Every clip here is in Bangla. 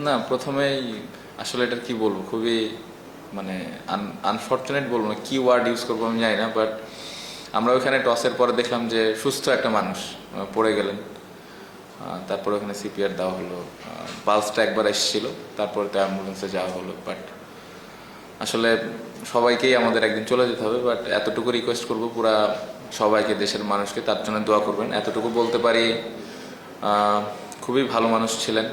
না, প্রথমেই আসলে এটা কি বলবো, খুবই মানে আনফর্চুনেট বলবো না, কি ওয়ার্ড ইউজ করবো আমি জানি না, বাট আমরা ওখানে টসের পরে দেখলাম যে সুস্থ একটা মানুষ পড়ে গেলেন। তারপরে ওখানে সিপিআর দেওয়া হলো, পালসটা একবার এসেছিল, তারপরে তো অ্যাম্বুলেন্সে যাওয়া হলো। বাট আসলে সবাইকেই আমাদের একদিন চলে যেতে হবে, বাট এতটুকু রিকোয়েস্ট করবো পুরা সবাইকে, দেশের মানুষকে তার জন্য দোয়া করবেন, এতটুকু বলতে পারি। খুবই ভালো মানুষ ছিলেন,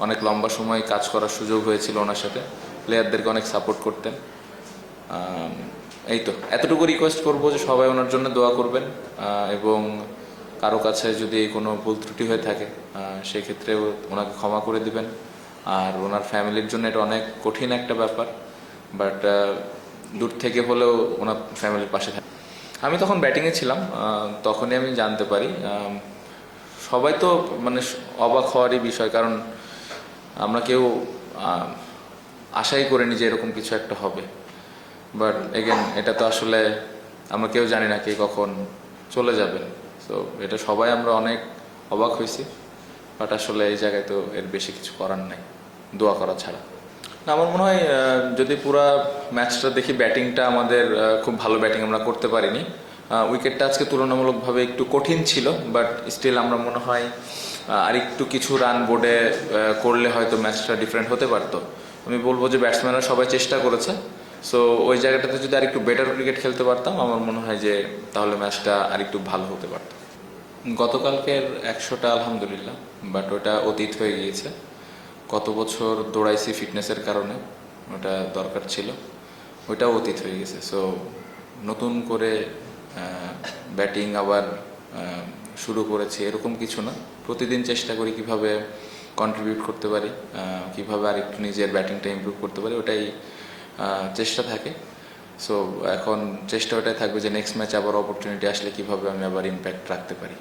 অনেক লম্বা সময় কাজ করার সুযোগ হয়েছিল ওনার সাথে, প্লেয়ারদেরকে অনেক সাপোর্ট করতেন। এই তো এতটুকু রিকোয়েস্ট করবো যে সবাই ওনার জন্য দোয়া করবেন, এবং কারো কাছে যদি কোনো ভুল ত্রুটি হয়ে থাকে সেক্ষেত্রে ওনাকে ক্ষমা করে দিবেন। আর ওনার ফ্যামিলির জন্য এটা অনেক কঠিন একটা ব্যাপার, বাট দূর থেকে হলেও ওনার ফ্যামিলির পাশে থাকে। আমি তখন ব্যাটিংয়ে ছিলাম, তখনই আমি জানতে পারি। সবাই তো মানে অবাক হওয়ারই বিষয়, কারণ আমরা কেউ আশাই করিনি যে এরকম কিছু একটা হবে। বাট এগেন এটা তো আসলে আমরা কেউ জানি না কে কখন চলে যাবেন। সো এটা সবাই আমরা অনেক অবাক হয়েছি, বাট আসলে এই জায়গায় তো এর বেশি কিছু করার নাই, দোয়া করা ছাড়া। না, আমার মনে হয় যদি পুরা ম্যাচটা দেখি, ব্যাটিংটা আমাদের খুব ভালো ব্যাটিং আমরা করতে পারিনি। উইকেটটা আজকে তুলনামূলকভাবে একটু কঠিন ছিল, বাট স্টিল আমরা মনে হয় আর একটু কিছু রান বোর্ডে করলে হয়তো ম্যাচটা ডিফারেন্ট হতে পারতো। আমি বলবো যে ব্যাটসম্যানরা সবাই চেষ্টা করেছে, সো ওই জায়গাটাতে যদি আরেকটু বেটার ক্রিকেট খেলতে পারতাম, আমার মনে হয় যে তাহলে ম্যাচটা আরেকটু ভালো হতে পারত। গতকালকের 100টা আলহামদুলিল্লাহ, বাট ওটা অতীত হয়ে গিয়েছে। কত বছর দৌড়াইছি ফিটনেসের কারণে, ওটা দরকার ছিল, ওইটাও অতীত হয়ে গেছে। সো নতুন করে ব্যাটিং আবার শুরু করেছি এরকম কিছু না। প্রতিদিন চেষ্টা করি কিভাবে কন্ট্রিবিউট করতে পারি, কিভাবে আরেকটু নিজের ব্যাটিংটা ইমপ্রুভ করতে পারি, ওটাই চেষ্টা থাকে। সো এখন চেষ্টা ওটাই থাকবে যে নেক্সট ম্যাচে আবার অপরচুনিটি আসলে কিভাবে আমি আবার ইম্প্যাক্ট রাখতে পারি।